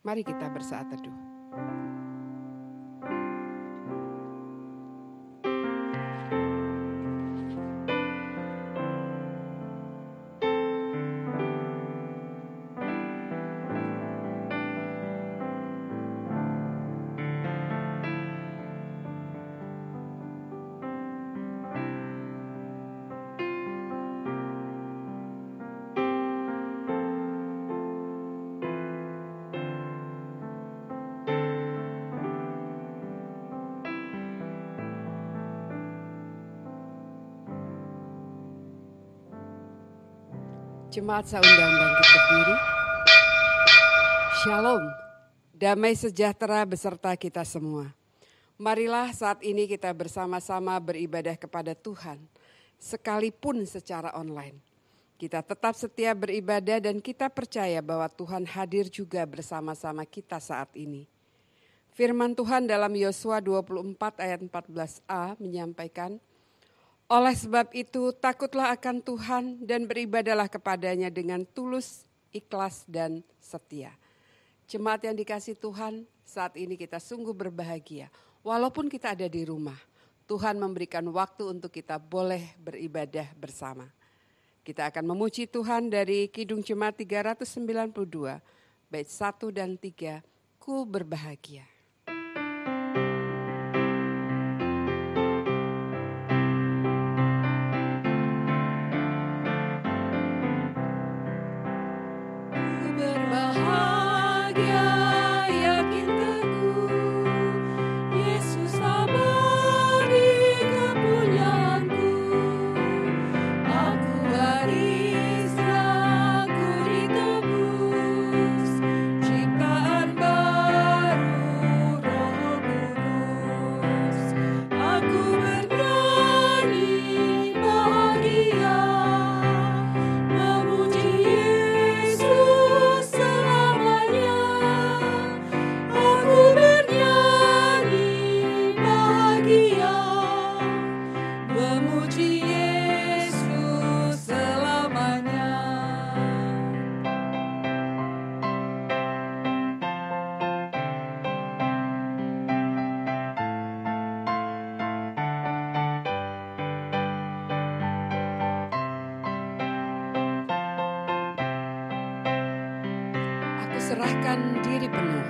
Mari kita bersaat teduh. Jemaat saya undang bangkit berdiri. Shalom, damai sejahtera beserta kita semua. Marilah saat ini kita bersama-sama beribadah kepada Tuhan, sekalipun secara online. Kita tetap setia beribadah dan kita percaya bahwa Tuhan hadir juga bersama-sama kita saat ini. Firman Tuhan dalam Yosua 24 ayat 14a menyampaikan, oleh sebab itu takutlah akan Tuhan dan beribadalah kepadanya dengan tulus, ikhlas dan setia. Jemaat yang dikasihi Tuhan, saat ini kita sungguh berbahagia. Walaupun kita ada di rumah, Tuhan memberikan waktu untuk kita boleh beribadah bersama. Kita akan memuji Tuhan dari Kidung Jemaat 392, bait 1 dan 3, ku berbahagia. Serahkan diri penuh.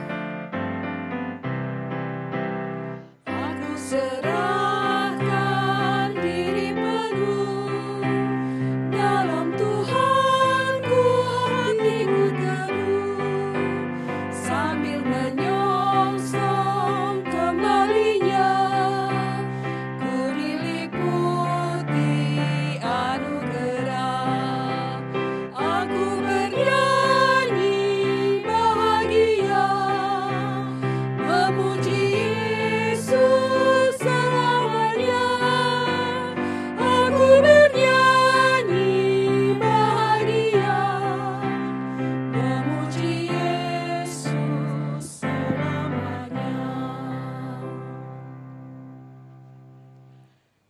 Aku serahkan diri penuh. Dalam Tuhanku hatiku teduh. Sambil menyongsong kembalinya, ku diliputi anugerah. Aku bernyanyi memuji Yesus selamanya. Aku bernyanyi bahagia, memuji Yesus selamanya.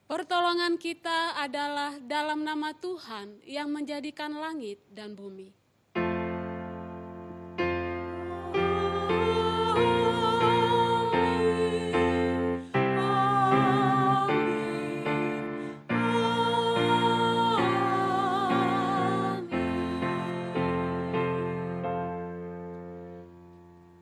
Pertolongan kita adalah dalam nama Tuhan yang menjadikan langit dan bumi.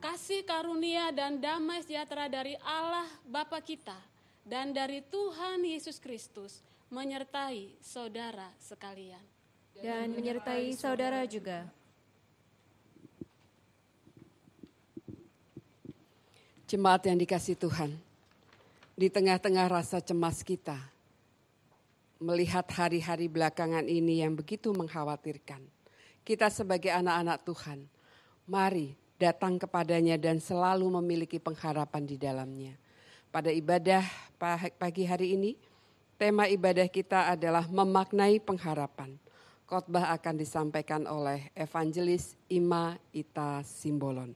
Kasih karunia dan damai sejahtera dari Allah Bapa kita dan dari Tuhan Yesus Kristus menyertai saudara sekalian. Dan menyertai saudara juga. Jemaat yang dikasihi Tuhan, di tengah-tengah rasa cemas kita, melihat hari-hari belakangan ini yang begitu mengkhawatirkan, kita sebagai anak-anak Tuhan, mari datang kepadanya dan selalu memiliki pengharapan di dalamnya. Pada ibadah pagi hari ini, tema ibadah kita adalah memaknai pengharapan. Khotbah akan disampaikan oleh Evangelis Ima Ita Simbolon.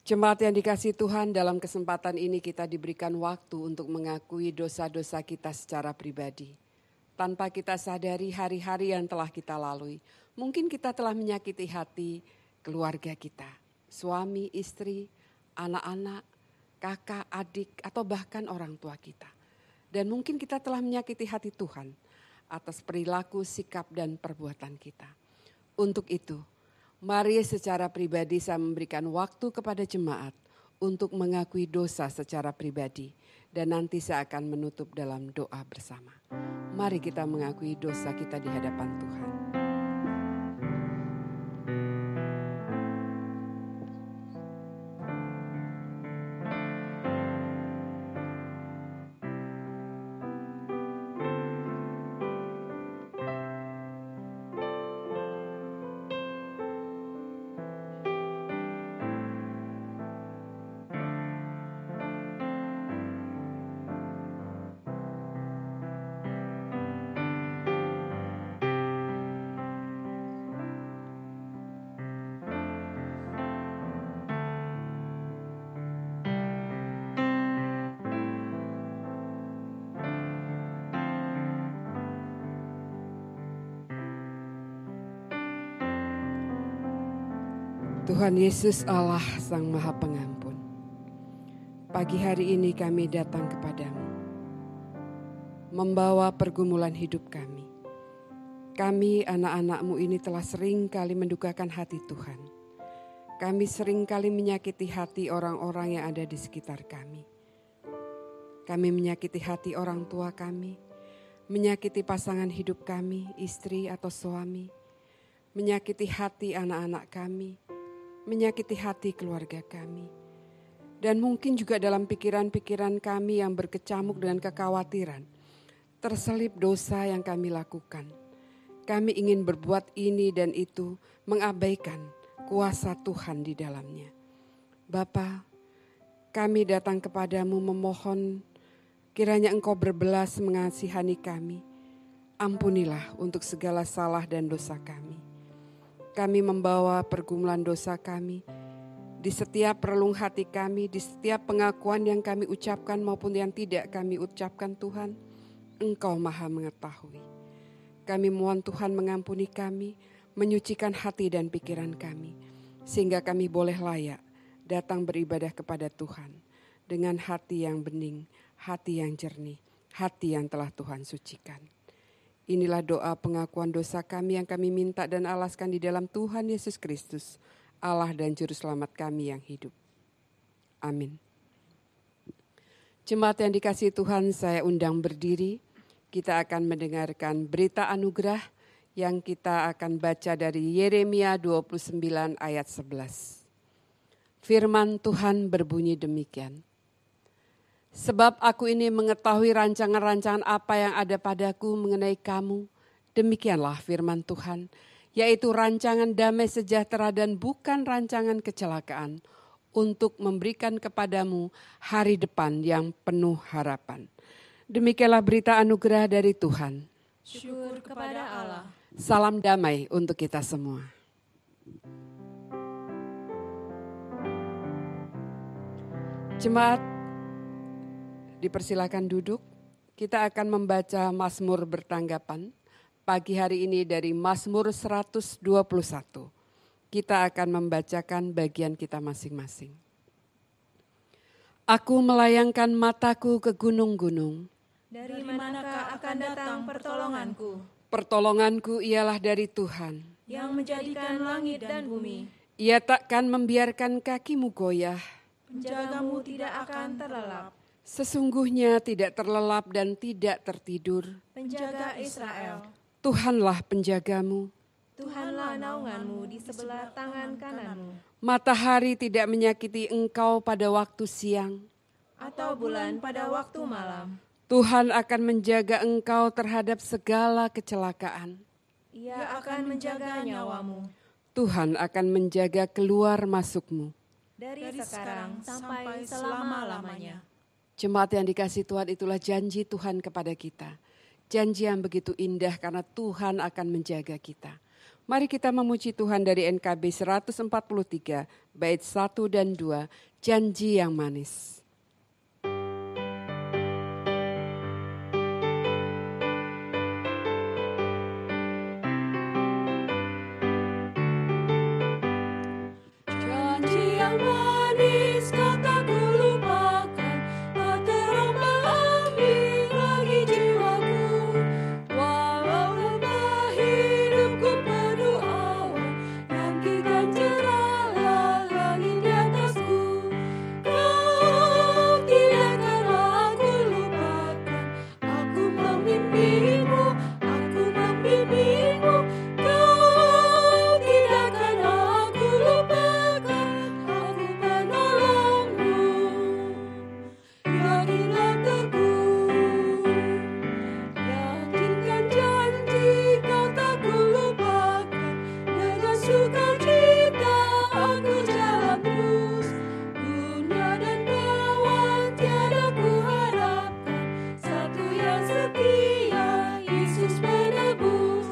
Jemaat yang dikasihi Tuhan, dalam kesempatan ini kita diberikan waktu untuk mengakui dosa-dosa kita secara pribadi. Tanpa kita sadari hari-hari yang telah kita lalui, mungkin kita telah menyakiti hati, keluarga kita, suami, istri, anak-anak, kakak, adik, atau bahkan orang tua kita. Dan mungkin kita telah menyakiti hati Tuhan atas perilaku, sikap, dan perbuatan kita. Untuk itu, mari secara pribadi saya memberikan waktu kepada jemaat untuk mengakui dosa secara pribadi. Dan nanti saya akan menutup dalam doa bersama. Mari kita mengakui dosa kita di hadapan Tuhan. Tuhan Yesus Allah Sang Maha Pengampun, pagi hari ini kami datang kepadamu, membawa pergumulan hidup kami. Kami anak-anak-Mu ini telah sering kali mendukakan hati Tuhan. Kami sering kali menyakiti hati orang-orang yang ada di sekitar kami. Kami menyakiti hati orang tua kami, menyakiti pasangan hidup kami, istri atau suami, menyakiti hati anak-anak kami, menyakiti hati keluarga kami. Dan mungkin juga dalam pikiran-pikiran kami yang berkecamuk dengan kekhawatiran, terselip dosa yang kami lakukan. Kami ingin berbuat ini dan itu, mengabaikan kuasa Tuhan di dalamnya. Bapa, kami datang kepadamu memohon kiranya Engkau berbelas mengasihani kami. Ampunilah untuk segala salah dan dosa kami. Kami membawa pergumulan dosa kami di setiap relung hati kami, di setiap pengakuan yang kami ucapkan maupun yang tidak kami ucapkan Tuhan, Engkau Maha mengetahui. Kami mohon Tuhan mengampuni kami, menyucikan hati dan pikiran kami, sehingga kami boleh layak datang beribadah kepada Tuhan dengan hati yang bening, hati yang jernih, hati yang telah Tuhan sucikan. Inilah doa pengakuan dosa kami yang kami minta dan alaskan di dalam Tuhan Yesus Kristus, Allah dan Juru Selamat kami yang hidup. Amin. Jemaat yang dikasihi Tuhan, saya undang berdiri. Kita akan mendengarkan berita anugerah yang kita akan baca dari Yeremia 29 ayat 11. Firman Tuhan berbunyi demikian. Sebab aku ini mengetahui rancangan-rancangan apa yang ada padaku mengenai kamu. Demikianlah firman Tuhan, yaitu rancangan damai sejahtera dan bukan rancangan kecelakaan, untuk memberikan kepadamu hari depan yang penuh harapan. Demikianlah berita anugerah dari Tuhan. Syukur kepada Allah. Salam damai untuk kita semua. Jemaat, dipersilakan duduk. Kita akan membaca Mazmur bertanggapan pagi hari ini dari Mazmur 121. Kita akan membacakan bagian kita masing-masing. Aku melayangkan mataku ke gunung-gunung. Dari manakah akan datang pertolonganku? Pertolonganku ialah dari Tuhan, yang menjadikan langit dan bumi. Ia takkan membiarkan kakimu goyah. Penjagamu tidak akan terlelap. Sesungguhnya tidak terlelap dan tidak tertidur. Penjaga Israel. Tuhanlah penjagamu. Tuhanlah naunganmu di sebelah tangan kananmu. Matahari tidak menyakiti engkau pada waktu siang, atau bulan pada waktu malam. Tuhan akan menjaga engkau terhadap segala kecelakaan. Ia akan menjaga nyawamu. Tuhan akan menjaga keluar masukmu. Dari sekarang sampai selama-lamanya. Jemaat yang dikasihi Tuhan, itulah janji Tuhan kepada kita. Janji yang begitu indah karena Tuhan akan menjaga kita. Mari kita memuji Tuhan dari NKB 143, bait 1 dan 2, janji yang manis. manis kau tak kulupakan, kau terombang-ambing lagi jiwaku. Walau lembah hidupku penuh awan, yang kikan cerahlah langit di atasku. Kau tidak akan aku lupakan, aku membimbingmu, aku membimbingmu. Kau tidak akan aku lupakan, aku penolongmu. Yakinlah teguh, yakinkan janji kau tak kulupakan. Dengan sukacita aku jalan terus, dunia dan kawan tiada kuharapkan, satu yang setia, Yesus menebus.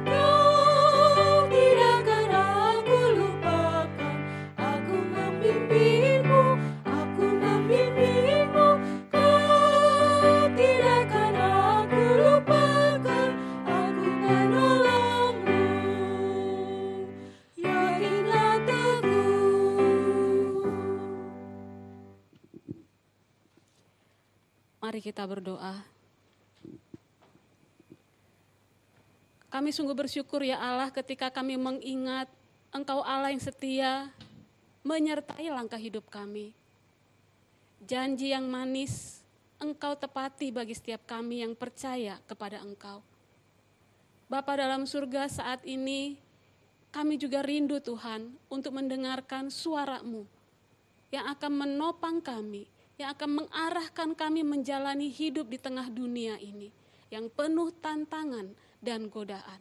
Kau tidak akan aku lupakan, aku membimbingmu, aku membimbingmu. Kau tidak akan aku lupakan, aku penolongmu. Yakinlah teguh. Mari kita berdoa. Kami sungguh bersyukur ya Allah ketika kami mengingat Engkau Allah yang setia menyertai langkah hidup kami. Janji yang manis Engkau tepati bagi setiap kami yang percaya kepada Engkau. Bapa dalam surga, saat ini kami juga rindu Tuhan untuk mendengarkan suara-Mu yang akan menopang kami, yang akan mengarahkan kami menjalani hidup di tengah dunia ini yang penuh tantangan dan godaan.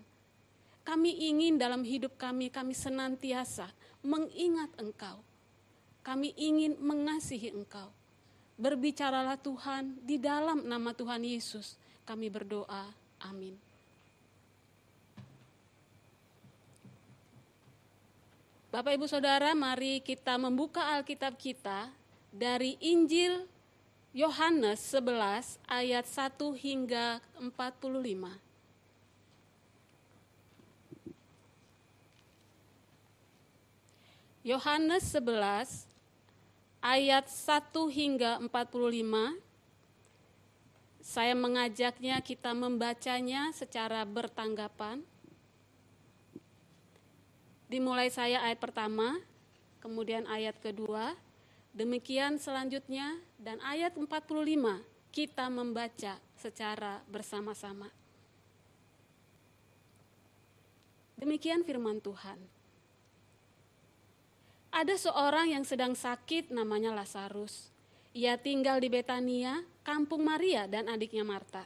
Kami ingin dalam hidup kami senantiasa mengingat Engkau. Kami ingin mengasihi Engkau. Berbicaralah Tuhan, di dalam nama Tuhan Yesus kami berdoa. Amin. Bapak Ibu Saudara, mari kita membuka Alkitab kita dari Injil Yohanes 11 ayat 1 hingga 45. Yohanes 11 ayat 1 hingga 45. Saya mengajaknya kita membacanya secara bertanggapan. Dimulai saya ayat pertama, kemudian ayat kedua, demikian selanjutnya, dan ayat 45 kita membaca secara bersama-sama. Demikian firman Tuhan. Ada seorang yang sedang sakit namanya Lazarus. Ia tinggal di Betania, kampung Maria dan adiknya Marta.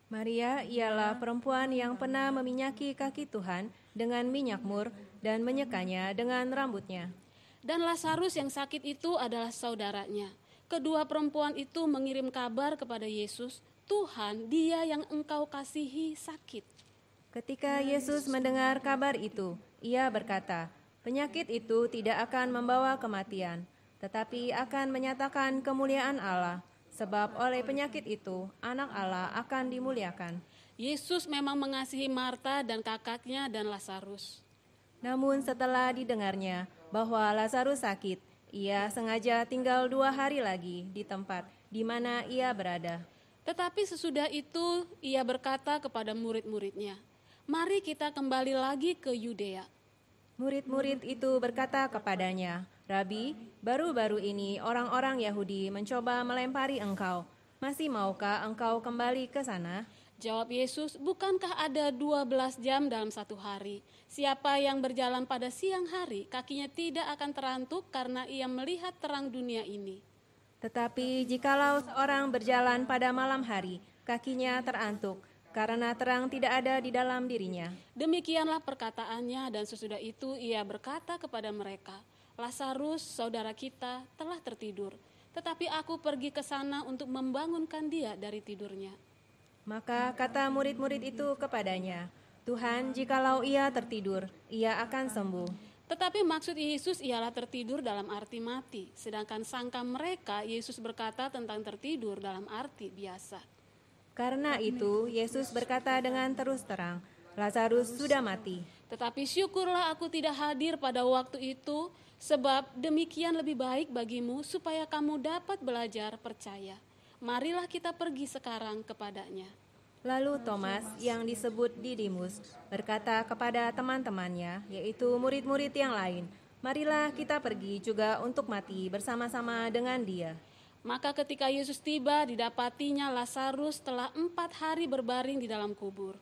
Maria ialah perempuan yang pernah meminyaki kaki Tuhan dengan minyak mur dan menyekanya dengan rambutnya. Dan Lazarus yang sakit itu adalah saudaranya. Kedua perempuan itu mengirim kabar kepada Yesus, Tuhan, dia yang Engkau kasihi sakit. Ketika Yesus mendengar kabar itu, ia berkata, penyakit itu tidak akan membawa kematian, tetapi akan menyatakan kemuliaan Allah, sebab oleh penyakit itu anak Allah akan dimuliakan. Yesus memang mengasihi Marta dan kakaknya dan Lazarus. Namun setelah didengarnya bahwa Lazarus sakit, ia sengaja tinggal 2 hari lagi di tempat di mana ia berada. Tetapi sesudah itu ia berkata kepada murid-muridnya, mari kita kembali lagi ke Yudea. Murid-murid itu berkata kepadanya, Rabi, baru-baru ini orang-orang Yahudi mencoba melempari engkau. Masih maukah engkau kembali ke sana? Jawab Yesus, bukankah ada 12 jam dalam satu hari? Siapa yang berjalan pada siang hari, kakinya tidak akan terantuk karena ia melihat terang dunia ini. Tetapi jikalau seorang berjalan pada malam hari, kakinya terantuk, karena terang tidak ada di dalam dirinya. Demikianlah perkataannya, dan sesudah itu ia berkata kepada mereka, Lazarus, saudara kita, telah tertidur, tetapi aku pergi ke sana untuk membangunkan dia dari tidurnya. Maka kata murid-murid itu kepadanya, Tuhan, jikalau ia tertidur, ia akan sembuh. Tetapi maksud Yesus ialah tertidur dalam arti mati, sedangkan sangka mereka Yesus berkata tentang tertidur dalam arti biasa. Karena itu, Yesus berkata dengan terus terang, Lazarus sudah mati. Tetapi syukurlah aku tidak hadir pada waktu itu, sebab demikian lebih baik bagimu supaya kamu dapat belajar percaya. Marilah kita pergi sekarang kepadanya. Lalu Thomas yang disebut Didimus berkata kepada teman-temannya, yaitu murid-murid yang lain, marilah kita pergi juga untuk mati bersama-sama dengan dia. Maka ketika Yesus tiba, didapatinya Lazarus telah 4 hari berbaring di dalam kubur.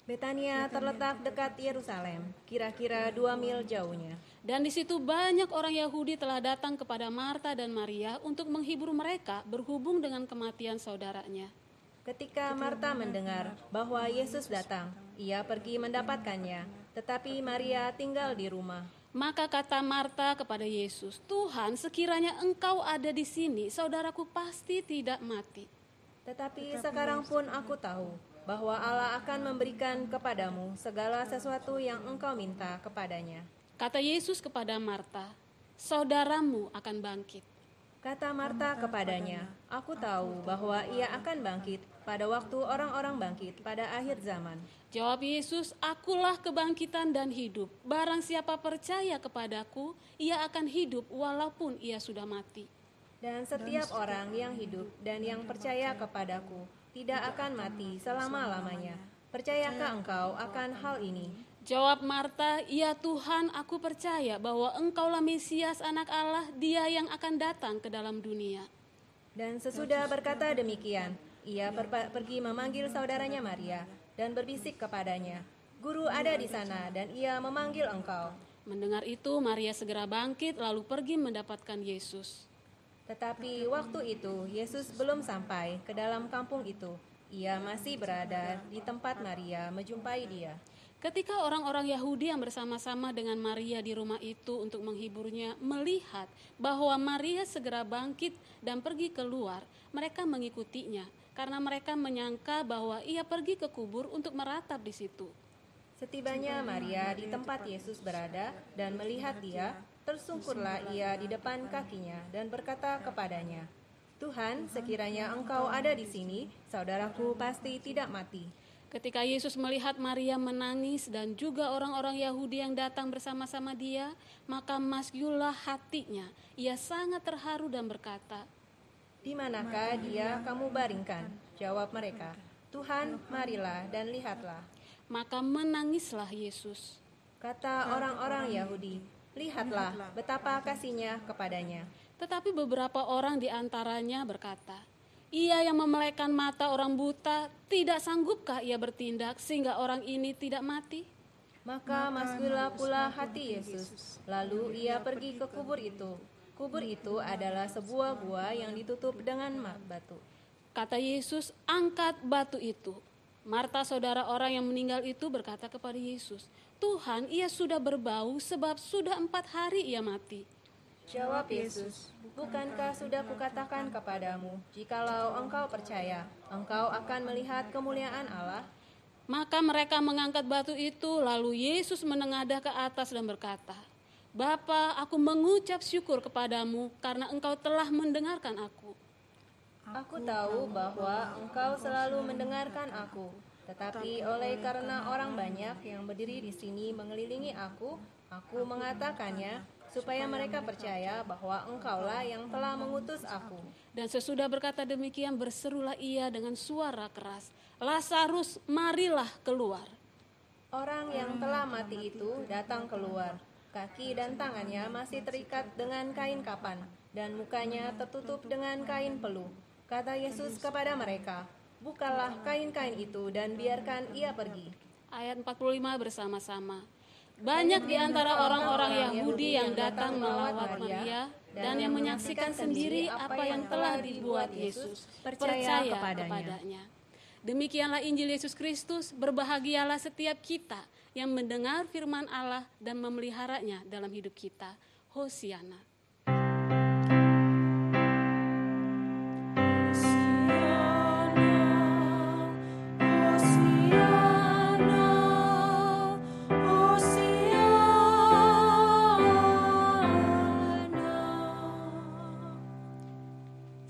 Betania terletak dekat Yerusalem, kira-kira 2 mil jauhnya. Dan di situ banyak orang Yahudi telah datang kepada Marta dan Maria untuk menghibur mereka berhubung dengan kematian saudaranya. Ketika Marta mendengar bahwa Yesus datang, ia pergi mendapatkannya, tetapi Maria tinggal di rumah. Maka kata Marta kepada Yesus, "Tuhan, sekiranya Engkau ada di sini, saudaraku pasti tidak mati." Tetapi sekarang pun aku tahu bahwa Allah akan memberikan kepadamu segala sesuatu yang engkau minta kepadanya. Kata Yesus kepada Marta, "Saudaramu akan bangkit." Kata Marta kepadanya, aku tahu bahwa ia akan bangkit pada waktu orang-orang bangkit pada akhir zaman. Jawab Yesus, "Akulah kebangkitan dan hidup. Barang siapa percaya kepadaku, ia akan hidup walaupun ia sudah mati. Dan setiap orang yang hidup dan yang percaya kepadaku tidak akan mati selama-lamanya. Percayakah engkau akan hal ini?" Jawab Marta, "Ya Tuhan, aku percaya bahwa Engkaulah Mesias, Anak Allah, Dia yang akan datang ke dalam dunia." Dan sesudah berkata demikian, ia pergi memanggil saudaranya Maria dan berbisik kepadanya, "Guru ada di sana dan ia memanggil engkau." Mendengar itu, Maria segera bangkit lalu pergi mendapatkan Yesus. Tetapi waktu itu Yesus belum sampai ke dalam kampung itu. Ia masih berada di tempat Maria menjumpai dia. Ketika orang-orang Yahudi yang bersama-sama dengan Maria di rumah itu untuk menghiburnya melihat bahwa Maria segera bangkit dan pergi keluar, mereka mengikutinya karena mereka menyangka bahwa ia pergi ke kubur untuk meratap di situ. Setibanya Maria di tempat Yesus berada dan melihat dia, tersungkurlah ia di depan kakinya dan berkata kepadanya, "Tuhan, sekiranya engkau ada di sini, saudaraku pasti tidak mati." Ketika Yesus melihat Maria menangis dan juga orang-orang Yahudi yang datang bersama-sama dia, maka masyurlah hatinya. Ia sangat terharu dan berkata, "Di manakah dia kamu baringkan?" Jawab mereka, "Tuhan, marilah dan lihatlah." Maka menangislah Yesus. Kata orang-orang Yahudi, "Lihatlah betapa kasihnya kepadanya." Tetapi beberapa orang di antaranya berkata, "Ia yang memelekkan mata orang buta, tidak sanggupkah ia bertindak sehingga orang ini tidak mati?" Maka masuklah pula hati Yesus. Lalu ia pergi ke kubur itu. Kubur itu adalah sebuah gua yang ditutup dengan batu. Kata Yesus, "Angkat batu itu." Marta, saudara orang yang meninggal itu, berkata kepada Yesus, "Tuhan, ia sudah berbau sebab sudah 4 hari ia mati." Jawab Yesus, "Bukankah sudah kukatakan kepadamu, jikalau engkau percaya, engkau akan melihat kemuliaan Allah?" Maka mereka mengangkat batu itu, lalu Yesus menengadah ke atas dan berkata, "Bapa, aku mengucap syukur kepadamu karena engkau telah mendengarkan aku. Aku tahu bahwa engkau selalu mendengarkan aku, tetapi oleh karena orang banyak yang berdiri di sini mengelilingi aku mengatakannya, supaya mereka percaya bahwa engkaulah yang telah mengutus aku." Dan sesudah berkata demikian, berserulah ia dengan suara keras, "Lazarus, marilah keluar." Orang yang telah mati itu datang keluar. Kaki dan tangannya masih terikat dengan kain kapan, dan mukanya tertutup dengan kain peluh. Kata Yesus kepada mereka, "Bukalah kain-kain itu dan biarkan ia pergi." Ayat 45 bersama-sama. Banyak di antara orang-orang Yahudi yang datang melawat Maria dan yang menyaksikan sendiri apa yang telah dibuat Yesus percaya kepadanya. Demikianlah Injil Yesus Kristus. Berbahagialah setiap kita yang mendengar firman Allah dan memeliharanya dalam hidup kita. Hosiana.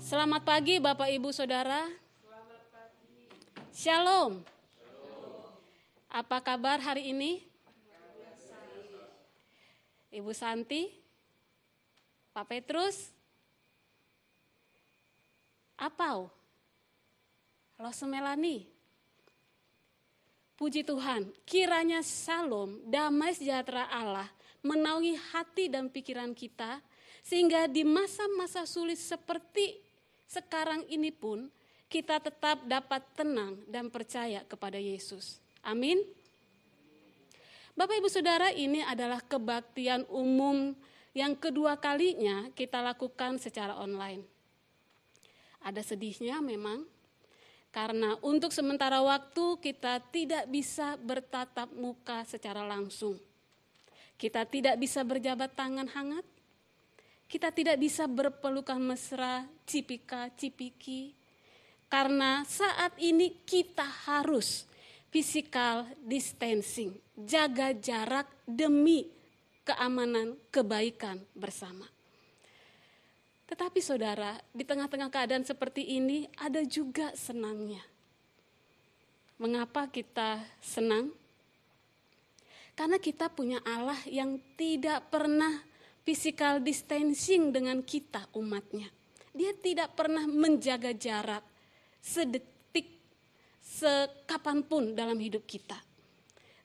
Selamat pagi Bapak Ibu Saudara. Shalom. Apa kabar hari ini? Ibu Santi, Pak Petrus, Apau, Lose Melani. Puji Tuhan, kiranya Shalom, damai sejahtera Allah menaungi hati dan pikiran kita, sehingga di masa-masa sulit seperti sekarang ini pun kita tetap dapat tenang dan percaya kepada Yesus. Amin. Bapak Ibu Saudara, ini adalah kebaktian umum yang kedua kalinya kita lakukan secara online. Ada sedihnya memang, karena untuk sementara waktu kita tidak bisa bertatap muka secara langsung. Kita tidak bisa berjabat tangan hangat. Kita tidak bisa berpelukan mesra, cipika-cipiki. Karena saat ini kita harus physical distancing, jaga jarak demi keamanan, kebaikan bersama. Tetapi saudara, di tengah-tengah keadaan seperti ini ada juga senangnya. Mengapa kita senang? Karena kita punya Allah yang tidak pernah physical distancing dengan kita umatnya. Dia tidak pernah menjaga jarak sedetik, sekapanpun dalam hidup kita.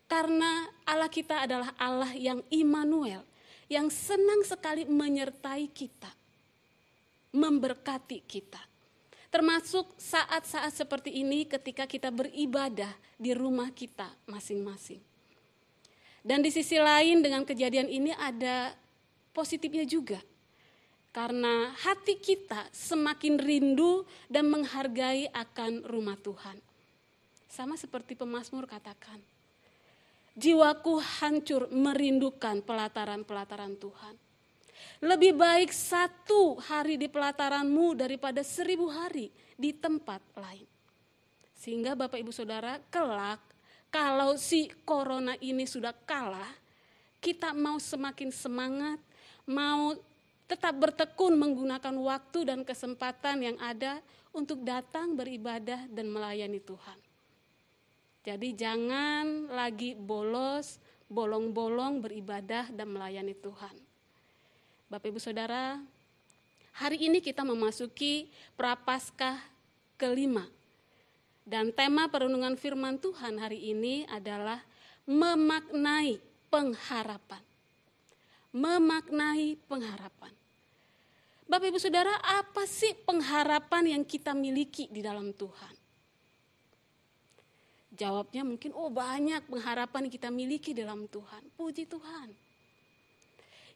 Karena Allah kita adalah Allah yang Immanuel, yang senang sekali menyertai kita, memberkati kita. Termasuk saat-saat seperti ini ketika kita beribadah di rumah kita masing-masing. Dan di sisi lain dengan kejadian ini ada positifnya juga. Karena hati kita semakin rindu dan menghargai akan rumah Tuhan. Sama seperti pemazmur katakan, jiwaku hancur merindukan pelataran-pelataran Tuhan. Lebih baik 1 hari di pelataranmu daripada 1000 hari di tempat lain. Sehingga Bapak Ibu Saudara, kelak kalau si corona ini sudah kalah, kita mau semakin semangat, mau tetap bertekun menggunakan waktu dan kesempatan yang ada untuk datang beribadah dan melayani Tuhan. Jadi jangan lagi bolos, bolong-bolong beribadah dan melayani Tuhan. Bapak Ibu Saudara, hari ini kita memasuki Prapaskah kelima. Dan tema perenungan firman Tuhan hari ini adalah memaknai pengharapan. Memaknai pengharapan. Bapak Ibu Saudara, apa sih pengharapan yang kita miliki di dalam Tuhan? Jawabnya mungkin, banyak pengharapan yang kita miliki dalam Tuhan. Puji Tuhan.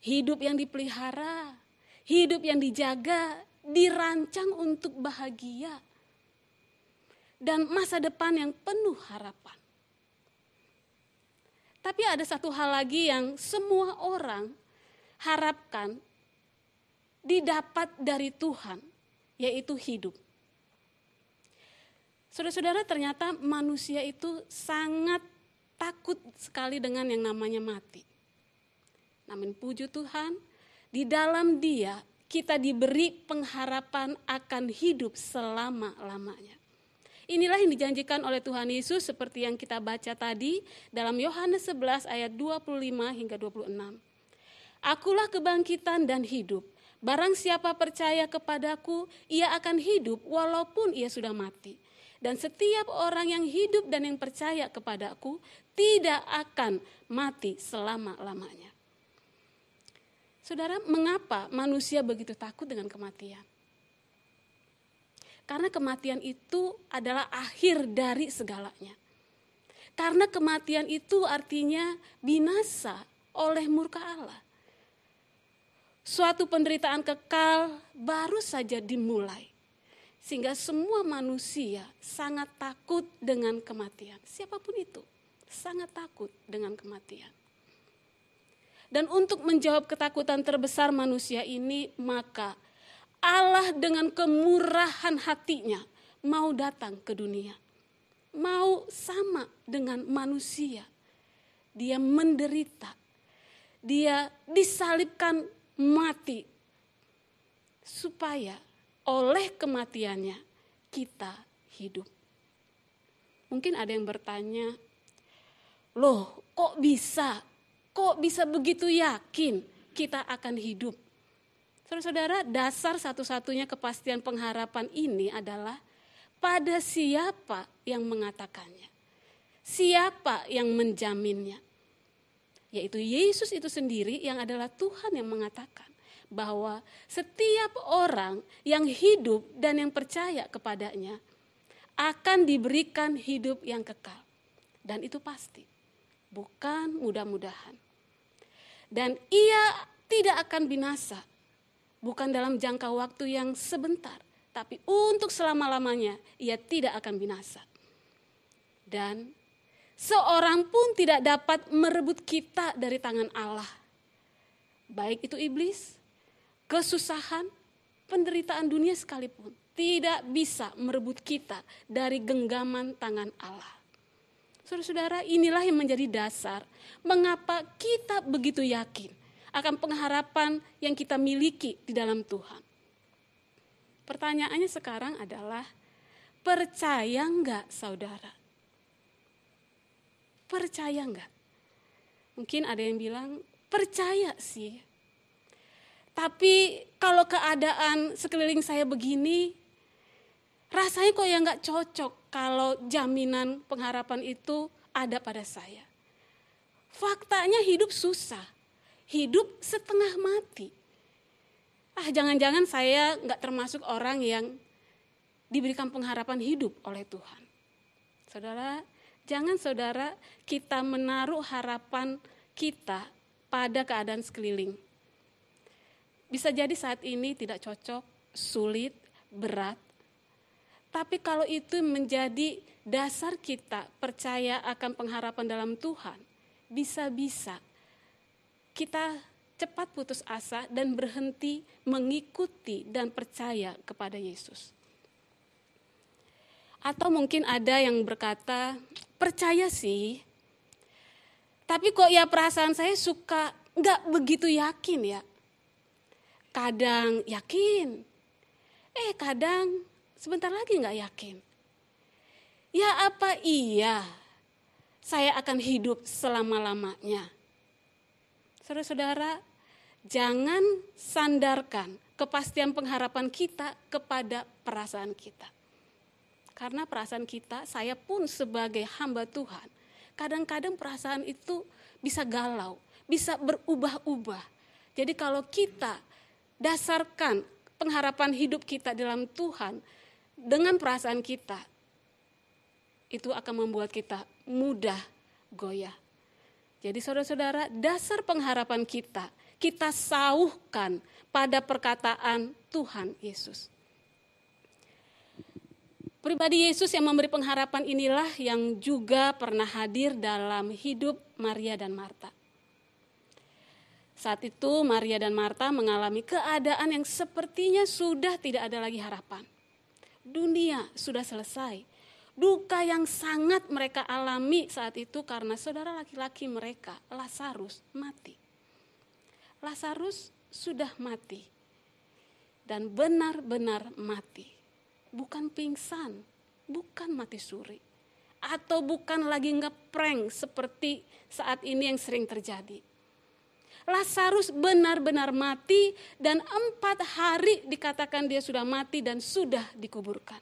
Hidup yang dipelihara, hidup yang dijaga, dirancang untuk bahagia. Dan masa depan yang penuh harapan. Tapi ada satu hal lagi yang semua orang harapkan didapat dari Tuhan, yaitu hidup. Saudara-saudara, ternyata manusia itu sangat takut sekali dengan yang namanya mati. Namun puji Tuhan, di dalam Dia kita diberi pengharapan akan hidup selama-lamanya. Inilah yang dijanjikan oleh Tuhan Yesus seperti yang kita baca tadi dalam Yohanes 11 ayat 25 hingga 26. Akulah kebangkitan dan hidup. Barang siapa percaya kepadaku, ia akan hidup walaupun ia sudah mati. Dan setiap orang yang hidup dan yang percaya kepadaku tidak akan mati selama-lamanya. Saudara, mengapa manusia begitu takut dengan kematian? Karena kematian itu adalah akhir dari segalanya. Karena kematian itu artinya binasa oleh murka Allah. Suatu penderitaan kekal baru saja dimulai. Sehingga semua manusia sangat takut dengan kematian. Siapapun itu sangat takut dengan kematian. Dan untuk menjawab ketakutan terbesar manusia ini, maka Allah dengan kemurahan hatinya mau datang ke dunia. Mau sama dengan manusia. Dia menderita. Dia disalibkan mati. Supaya oleh kematiannya kita hidup. Mungkin ada yang bertanya, loh kok bisa? kok bisa begitu yakin kita akan hidup? Saudara-saudara, dasar satu-satunya kepastian pengharapan ini adalah pada siapa yang mengatakannya. Siapa yang menjaminnya? Yaitu Yesus itu sendiri yang adalah Tuhan yang mengatakan bahwa setiap orang yang hidup dan yang percaya kepadanya akan diberikan hidup yang kekal. Dan itu pasti, bukan mudah-mudahan. Dan ia tidak akan binasa, bukan dalam jangka waktu yang sebentar, tapi untuk selama-lamanya ia tidak akan binasa. Dan seorang pun tidak dapat merebut kita dari tangan Allah. Baik itu iblis, kesusahan, penderitaan dunia sekalipun tidak bisa merebut kita dari genggaman tangan Allah. Saudara-saudara, inilah yang menjadi dasar mengapa kita begitu yakin akan pengharapan yang kita miliki di dalam Tuhan. Pertanyaannya sekarang adalah, percaya enggak saudara? Percaya enggak? Mungkin ada yang bilang, percaya sih. Tapi kalau keadaan sekeliling saya begini, rasanya kok ya enggak cocok kalau jaminan pengharapan itu ada pada saya. Faktanya hidup susah, hidup setengah mati. Jangan-jangan saya enggak termasuk orang yang diberikan pengharapan hidup oleh Tuhan. Saudara, jangan saudara kita menaruh harapan kita pada keadaan sekeliling. Bisa jadi saat ini tidak cocok, sulit, berat. Tapi kalau itu menjadi dasar kita percaya akan pengharapan dalam Tuhan, bisa-bisa kita cepat putus asa dan berhenti mengikuti dan percaya kepada Yesus. Atau mungkin ada yang berkata, percaya sih, tapi kok ya perasaan saya suka gak begitu yakin ya. Kadang yakin, kadang sebentar lagi gak yakin. Ya apa iya saya akan hidup selama-lamanya? Saudara-saudara, jangan sandarkan kepastian pengharapan kita kepada perasaan kita. Karena perasaan kita, saya pun sebagai hamba Tuhan, kadang-kadang perasaan itu bisa galau, bisa berubah-ubah. Jadi kalau kita dasarkan pengharapan hidup kita dalam Tuhan dengan perasaan kita, itu akan membuat kita mudah goyah. Jadi saudara-saudara, dasar pengharapan kita sauhkan pada perkataan Tuhan Yesus. Pribadi Yesus yang memberi pengharapan inilah yang juga pernah hadir dalam hidup Maria dan Marta. Saat itu Maria dan Marta mengalami keadaan yang sepertinya sudah tidak ada lagi harapan. Dunia sudah selesai. Duka yang sangat mereka alami saat itu karena saudara laki-laki mereka, Lazarus, mati. Lazarus sudah mati dan benar-benar mati. Bukan pingsan, bukan mati suri. Atau bukan lagi ngeprank seperti saat ini yang sering terjadi. Lazarus benar-benar mati dan 4 hari dikatakan dia sudah mati dan sudah dikuburkan.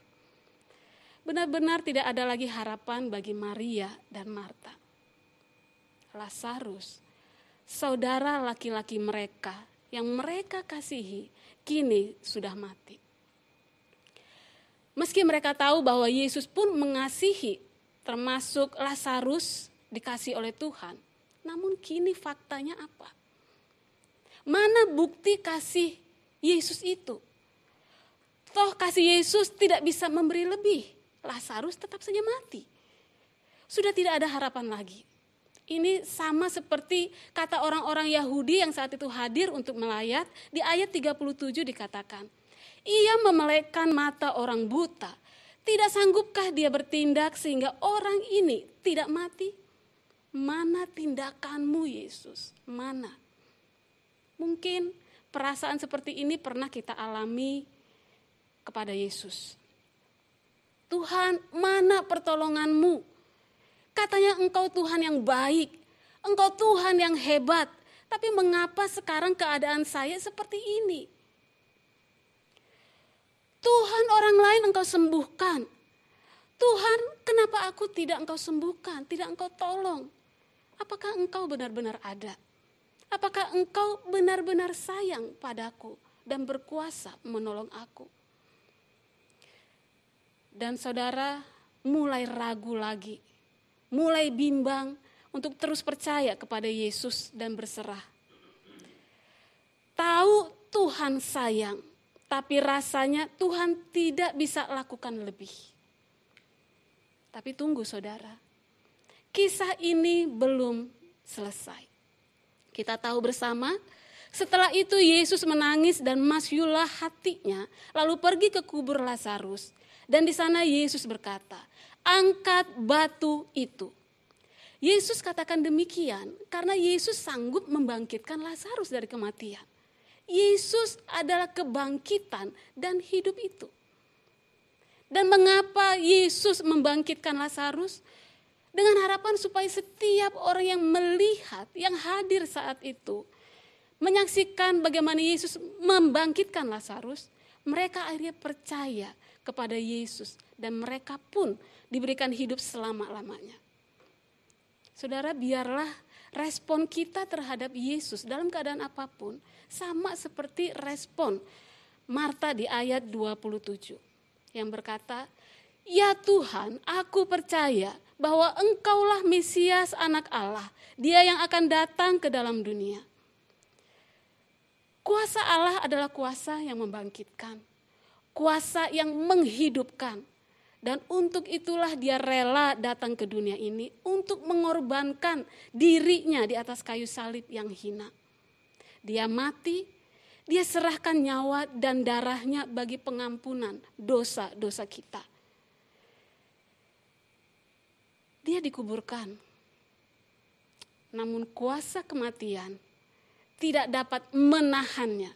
Benar-benar tidak ada lagi harapan bagi Maria dan Marta. Lazarus, saudara laki-laki mereka yang mereka kasihi, kini sudah mati. Meski mereka tahu bahwa Yesus pun mengasihi, termasuk Lazarus dikasih oleh Tuhan. Namun kini faktanya apa? Mana bukti kasih Yesus itu? Toh kasih Yesus tidak bisa memberi lebih. Lazarus tetap saja mati. Sudah tidak ada harapan lagi. Ini sama seperti kata orang-orang Yahudi yang saat itu hadir untuk melayat. Di ayat 37 dikatakan, ia memelekkan mata orang buta. Tidak sanggupkah dia bertindak sehingga orang ini tidak mati? Mana tindakanmu Yesus? Mana? Mungkin perasaan seperti ini pernah kita alami kepada Yesus. Tuhan, mana pertolonganmu? Katanya engkau Tuhan yang baik. Engkau Tuhan yang hebat, tapi mengapa sekarang keadaan saya seperti ini? Tuhan, orang lain Engkau sembuhkan. Tuhan, kenapa aku tidak Engkau sembuhkan, tidak Engkau tolong? Apakah Engkau benar-benar ada? Apakah Engkau benar-benar sayang padaku dan berkuasa menolong aku? Dan saudara mulai ragu lagi, mulai bimbang untuk terus percaya kepada Yesus dan berserah. Tahu Tuhan sayang, tapi rasanya Tuhan tidak bisa lakukan lebih. Tapi tunggu saudara, kisah ini belum selesai. Kita tahu bersama, setelah itu Yesus menangis dan masyulah hatinya, lalu pergi ke kubur Lazarus. Dan di sana Yesus berkata, angkat batu itu. Yesus katakan demikian karena Yesus sanggup membangkitkan Lazarus dari kematian. Yesus adalah kebangkitan dan hidup itu. Dan mengapa Yesus membangkitkan Lazarus? Dengan harapan supaya setiap orang yang melihat, yang hadir saat itu, menyaksikan bagaimana Yesus membangkitkan Lazarus, mereka akhirnya percaya kepada Yesus dan mereka pun diberikan hidup selama-lamanya. Saudara, biarlah respon kita terhadap Yesus dalam keadaan apapun sama seperti respon Marta di ayat 27 yang berkata, ya Tuhan, aku percaya bahwa Engkaulah Mesias anak Allah, Dia yang akan datang ke dalam dunia. Kuasa Allah adalah kuasa yang membangkitkan, kuasa yang menghidupkan. Dan untuk itulah Dia rela datang ke dunia ini untuk mengorbankan dirinya di atas kayu salib yang hina. Dia mati, Dia serahkan nyawa dan darahnya bagi pengampunan dosa-dosa kita. Dia dikuburkan. Namun kuasa kematian tidak dapat menahannya.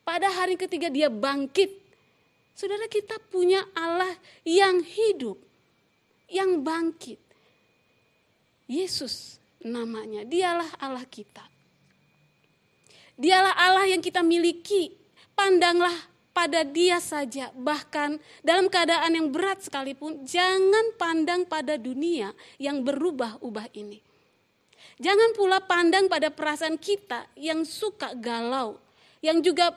Pada hari ketiga Dia bangkit. Saudara, kita punya Allah yang hidup, yang bangkit. Yesus namanya, Dialah Allah kita. Dialah Allah yang kita miliki. Pandanglah pada Dia saja. Bahkan dalam keadaan yang berat sekalipun, jangan pandang pada dunia yang berubah-ubah ini. Jangan pula pandang pada perasaan kita yang suka galau, yang juga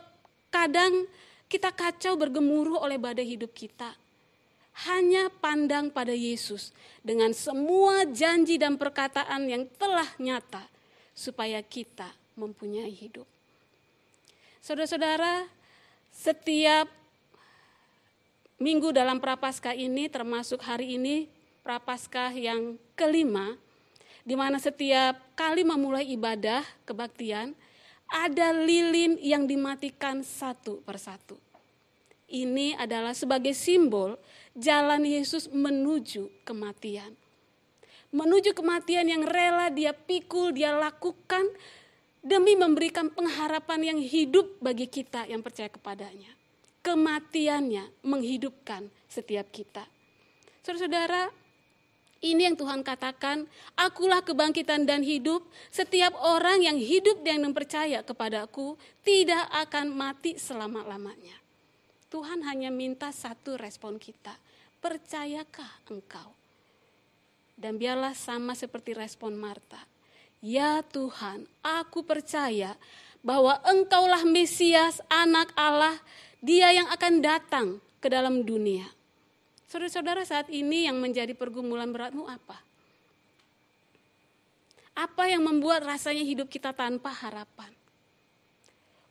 kadang kita kacau bergemuruh oleh badai hidup kita. Hanya pandang pada Yesus dengan semua janji dan perkataan yang telah nyata supaya kita mempunyai hidup. Saudara-saudara, setiap minggu dalam Prapaskah ini, termasuk hari ini Prapaskah yang kelima, di mana setiap kali memulai ibadah kebaktian, ada lilin yang dimatikan satu persatu. Ini adalah sebagai simbol jalan Yesus menuju kematian. Menuju kematian yang rela Dia pikul, Dia lakukan demi memberikan pengharapan yang hidup bagi kita yang percaya kepadanya. Kematiannya menghidupkan setiap kita. Saudara-saudara, ini yang Tuhan katakan, akulah kebangkitan dan hidup. Setiap orang yang hidup dan percaya kepadaku tidak akan mati selama-lamanya. Tuhan hanya minta satu respon kita. Percayakah engkau? Dan biarlah sama seperti respon Marta. Ya Tuhan, aku percaya bahwa Engkaulah Mesias, anak Allah, Dia yang akan datang ke dalam dunia. Saudara-saudara, saat ini yang menjadi pergumulan beratmu apa? Apa yang membuat rasanya hidup kita tanpa harapan?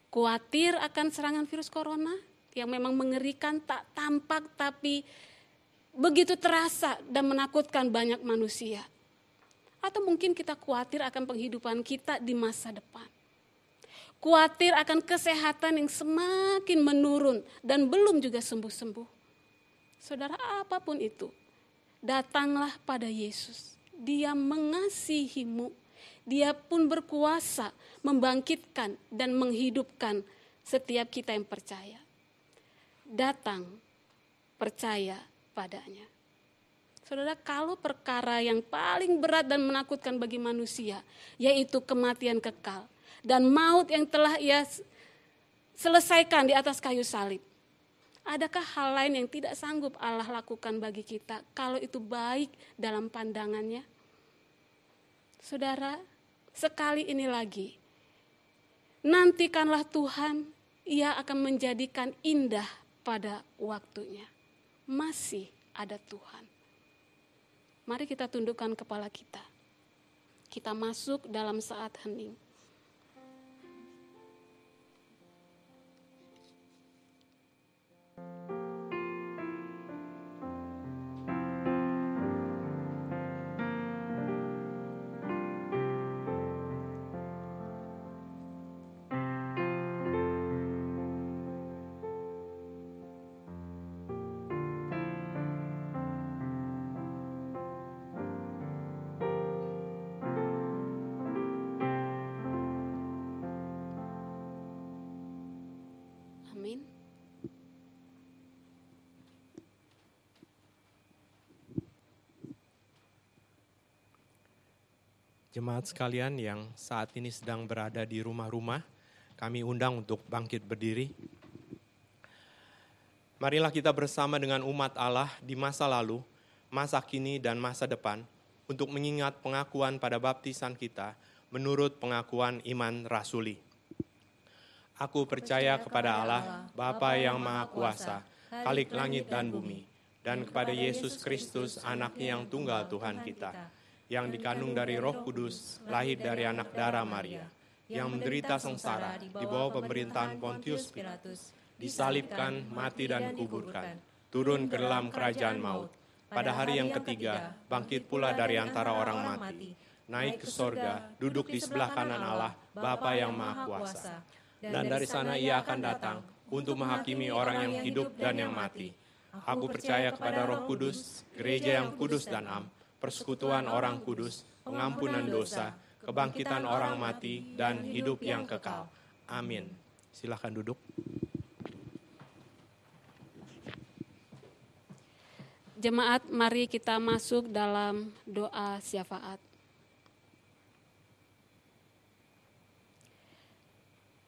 Khawatir akan serangan virus corona yang memang mengerikan, tak tampak tapi begitu terasa dan menakutkan banyak manusia. Atau mungkin kita khawatir akan penghidupan kita di masa depan. Khawatir akan kesehatan yang semakin menurun dan belum juga sembuh-sembuh. Saudara, apapun itu, datanglah pada Yesus. Dia mengasihimu. Dia pun berkuasa membangkitkan dan menghidupkan setiap kita yang percaya. Datang, percaya padanya. Saudara, kalau perkara yang paling berat dan menakutkan bagi manusia, yaitu kematian kekal dan maut yang telah ia selesaikan di atas kayu salib. Adakah hal lain yang tidak sanggup Allah lakukan bagi kita kalau itu baik dalam pandangannya? Saudara, sekali ini lagi, nantikanlah Tuhan, Ia akan menjadikan indah pada waktunya. Masih ada Tuhan. Mari kita tundukkan kepala kita. Kita masuk dalam saat hening. Amin. Jemaat sekalian yang saat ini sedang berada di rumah-rumah, kami undang untuk bangkit berdiri. Marilah kita bersama dengan umat Allah di masa lalu, masa kini dan masa depan untuk mengingat pengakuan pada baptisan kita menurut pengakuan iman rasuli. Aku percaya kepada Allah, Bapa yang Maha Kuasa, Khalik langit dan bumi, dan kepada Yesus Kristus, Anaknya yang tunggal Tuhan kita, yang dikandung dari Roh Kudus, lahir dari anak darah Maria, yang menderita sengsara di bawah pemerintahan Pontius Pilatus, disalibkan, mati dan kuburkan, turun ke dalam kerajaan maut. Pada hari yang ketiga, bangkit pula dari antara orang mati, naik ke sorga, duduk di sebelah kanan Allah, Bapa yang Maha Kuasa. Dan dari sana Ia akan datang untuk menghakimi orang yang hidup dan yang mati. Aku percaya kepada Roh Kudus, gereja yang kudus dan am, persekutuan orang kudus, pengampunan dosa, kebangkitan orang mati, dan hidup yang kekal. Amin. Silakan duduk. Jemaat, mari kita masuk dalam doa syafaat.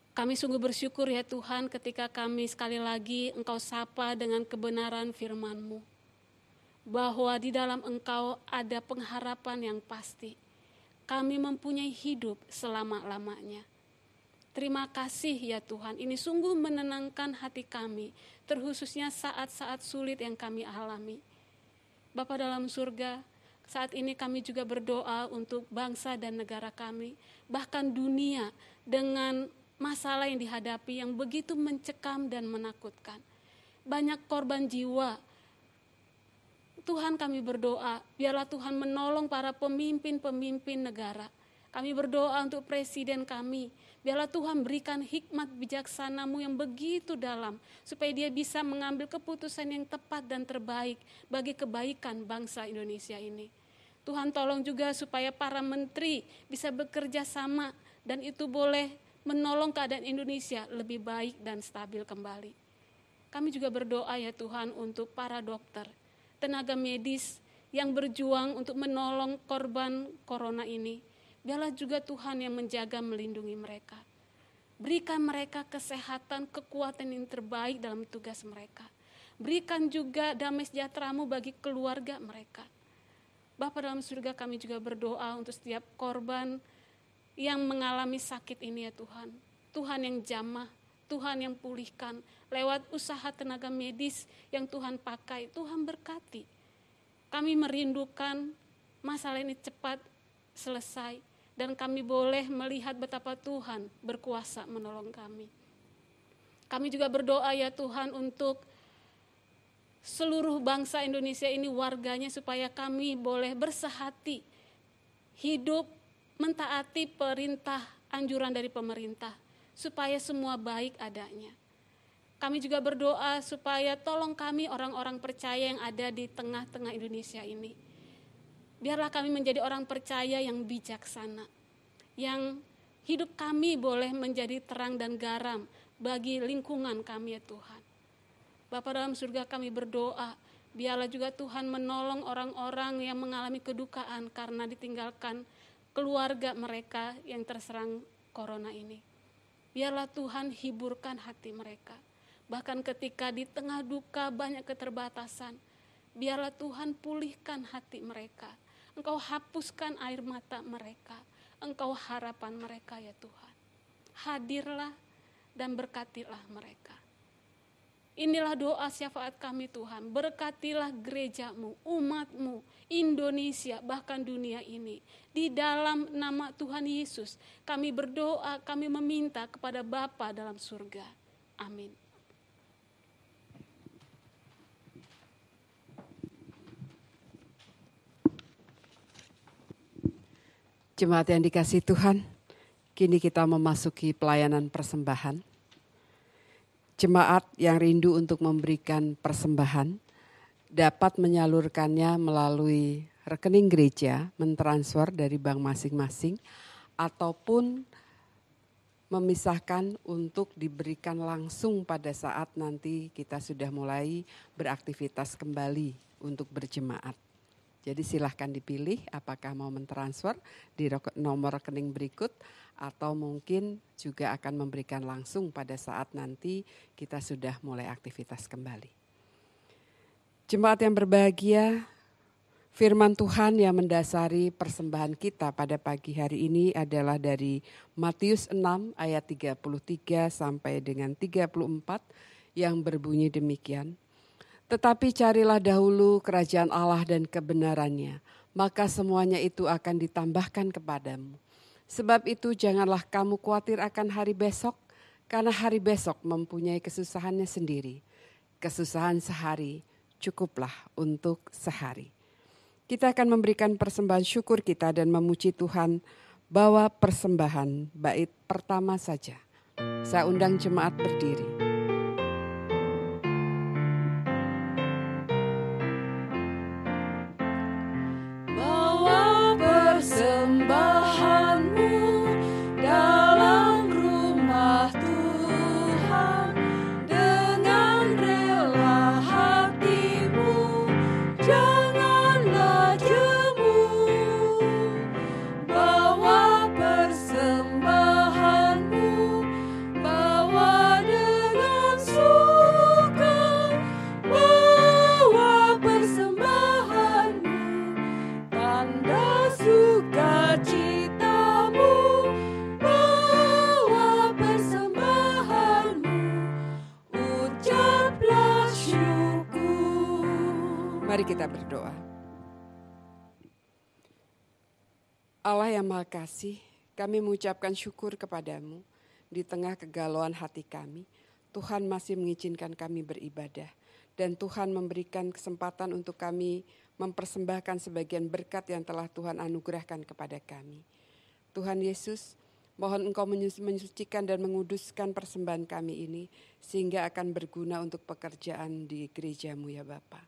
Kami sungguh bersyukur ya Tuhan ketika kami sekali lagi Engkau sapa dengan kebenaran firman-Mu. Bahwa di dalam Engkau ada pengharapan yang pasti. Kami mempunyai hidup selama-lamanya. Terima kasih ya Tuhan, ini sungguh menenangkan hati kami, terkhususnya saat-saat sulit yang kami alami. Bapa dalam surga, saat ini kami juga berdoa untuk bangsa dan negara kami, bahkan dunia dengan masalah yang dihadapi yang begitu mencekam dan menakutkan. Banyak korban jiwa. Tuhan kami berdoa, biarlah Tuhan menolong para pemimpin-pemimpin negara. Kami berdoa untuk presiden kami, biarlah Tuhan berikan hikmat bijaksana-Mu yang begitu dalam, supaya dia bisa mengambil keputusan yang tepat dan terbaik bagi kebaikan bangsa Indonesia ini. Tuhan tolong juga supaya para menteri bisa bekerja sama dan itu boleh menolong keadaan Indonesia lebih baik dan stabil kembali. Kami juga berdoa ya Tuhan untuk para dokter, tenaga medis yang berjuang untuk menolong korban corona ini. Biarlah juga Tuhan yang menjaga melindungi mereka. Berikan mereka kesehatan, kekuatan yang terbaik dalam tugas mereka. Berikan juga damai sejahtera-Mu bagi keluarga mereka. Bapa dalam surga, kami juga berdoa untuk setiap korban yang mengalami sakit ini ya Tuhan. Tuhan yang jamah, Tuhan yang pulihkan. Lewat usaha tenaga medis yang Tuhan pakai, Tuhan berkati. Kami merindukan masalah ini cepat selesai. Dan kami boleh melihat betapa Tuhan berkuasa menolong kami. Kami juga berdoa ya Tuhan untuk seluruh bangsa Indonesia ini, warganya, supaya kami boleh bersehati, hidup mentaati perintah anjuran dari pemerintah, supaya semua baik adanya. Kami juga berdoa supaya tolong kami orang-orang percaya yang ada di tengah-tengah Indonesia ini. Biarlah kami menjadi orang percaya yang bijaksana, yang hidup kami boleh menjadi terang dan garam bagi lingkungan kami ya Tuhan. Bapa dalam surga, kami berdoa, Biarlah juga Tuhan menolong orang-orang yang mengalami kedukaan karena ditinggalkan keluarga mereka yang terserang corona ini. Biarlah Tuhan hiburkan hati mereka. Bahkan ketika di tengah duka banyak keterbatasan, biarlah Tuhan pulihkan hati mereka. Engkau hapuskan air mata mereka. Engkau harapan mereka ya Tuhan. Hadirlah dan berkatilah mereka. Inilah doa syafaat kami Tuhan. Berkatilah gerejamu, umatmu, Indonesia, bahkan dunia ini. Di dalam nama Tuhan Yesus, kami berdoa, kami meminta kepada Bapa dalam surga. Amin. Jemaat yang dikasihi Tuhan, kini kita memasuki pelayanan persembahan. Jemaat yang rindu untuk memberikan persembahan dapat menyalurkannya melalui rekening gereja, mentransfer dari bank masing-masing, ataupun memisahkan untuk diberikan langsung pada saat nanti kita sudah mulai beraktivitas kembali untuk berjemaat. Jadi silahkan dipilih apakah mau mentransfer di nomor rekening berikut atau mungkin juga akan memberikan langsung pada saat nanti kita sudah mulai aktivitas kembali. Jemaat yang berbahagia, firman Tuhan yang mendasari persembahan kita pada pagi hari ini adalah dari Matius 6 ayat 33 sampai dengan 34 yang berbunyi demikian. Tetapi carilah dahulu kerajaan Allah dan kebenarannya, maka semuanya itu akan ditambahkan kepadamu. Sebab itu janganlah kamu khawatir akan hari besok, karena hari besok mempunyai kesusahannya sendiri. Kesusahan sehari cukuplah untuk sehari. Kita akan memberikan persembahan syukur kita dan memuji Tuhan. Bawa persembahan bait pertama saja. Saya undang jemaat berdiri. Persembahanmu dalam rumah Tuhan, dengan rela hatimu, janganlah jemu. Bawa persembahanmu, bawa dengan suka. Bawa persembahanmu, tanda sukacitamu, bawa persembahanmu, ucaplah syukur. Mari kita berdoa. Allah yang Maha Kasih, kami mengucapkan syukur kepadamu di tengah kegalauan hati kami. Tuhan masih mengizinkan kami beribadah dan Tuhan memberikan kesempatan untuk kami mempersembahkan sebagian berkat yang telah Tuhan anugerahkan kepada kami. Tuhan Yesus, mohon Engkau menyucikan dan menguduskan persembahan kami ini sehingga akan berguna untuk pekerjaan di gereja-Mu ya Bapa.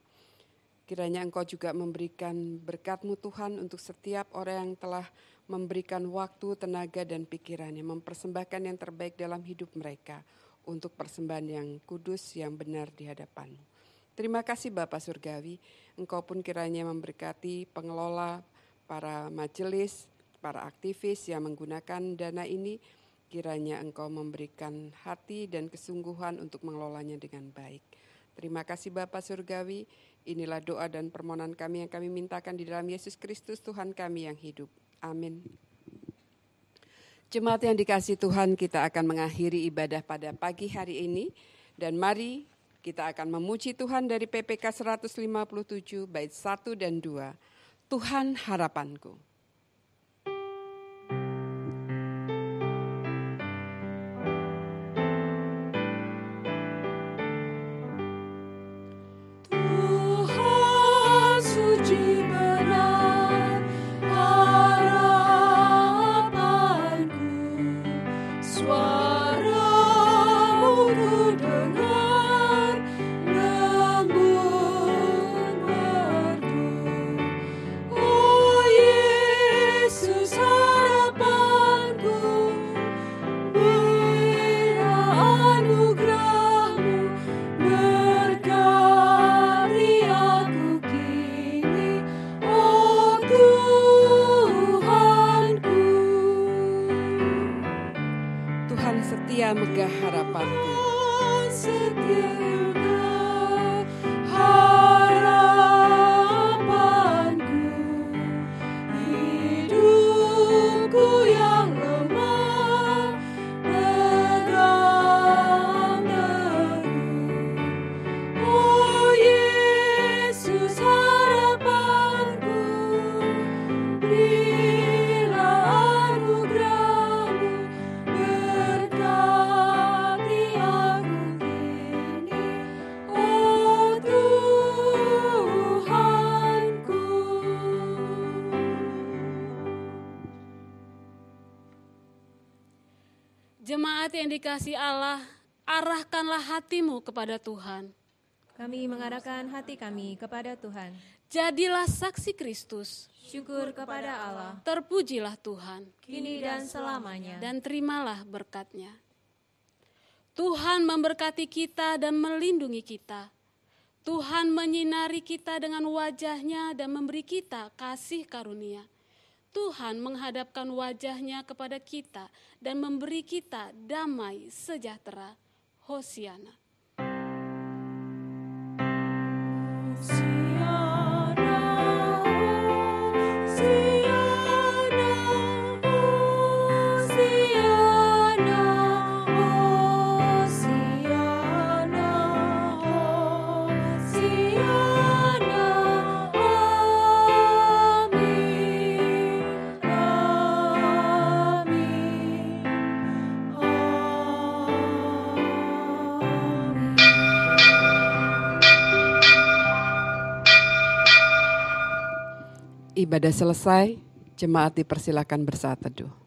Kiranya Engkau juga memberikan berkat-Mu Tuhan untuk setiap orang yang telah memberikan waktu, tenaga dan pikirannya, mempersembahkan yang terbaik dalam hidup mereka untuk persembahan yang kudus, yang benar di hadapan-Mu. Terima kasih Bapa Surgawi, Engkau pun kiranya memberkati pengelola, para majelis, para aktivis yang menggunakan dana ini. Kiranya Engkau memberikan hati dan kesungguhan untuk mengelolanya dengan baik. Terima kasih Bapa Surgawi, inilah doa dan permohonan kami yang kami mintakan di dalam Yesus Kristus Tuhan kami yang hidup. Amin. Jemaat yang dikasihi Tuhan, kita akan mengakhiri ibadah pada pagi hari ini. Dan mari kita akan memuji Tuhan dari PPK 157 bait 1 dan 2. Tuhan harapanku. Tuhan suci benar harapanku, suara-Mu ku dengar lembut merdu. Oh Tuhan setia megah harapanku. Setia megah harapanku, hidupku yang lemah pegang teguh. Oh Yesus harapanku, berilah anugerah-Mu, berkati aku kini, oh Tuhanku. Jemaat yang dikasihi Allah, arahkanlah hatimu kepada Tuhan. Kami mengarahkan hati kami kepada Tuhan. Jadilah saksi Kristus. Syukur kepada Allah, Terpujilah Tuhan kini dan selamanya. dan terimalah berkat-Nya. Tuhan memberkati kita dan melindungi kita. Tuhan menyinari kita dengan wajah-Nya dan memberi kita kasih karunia. Tuhan menghadapkan wajah-Nya kepada kita dan memberi kita damai sejahtera. Hosiana. Ibadah selesai, jemaat dipersilakan bersaat teduh.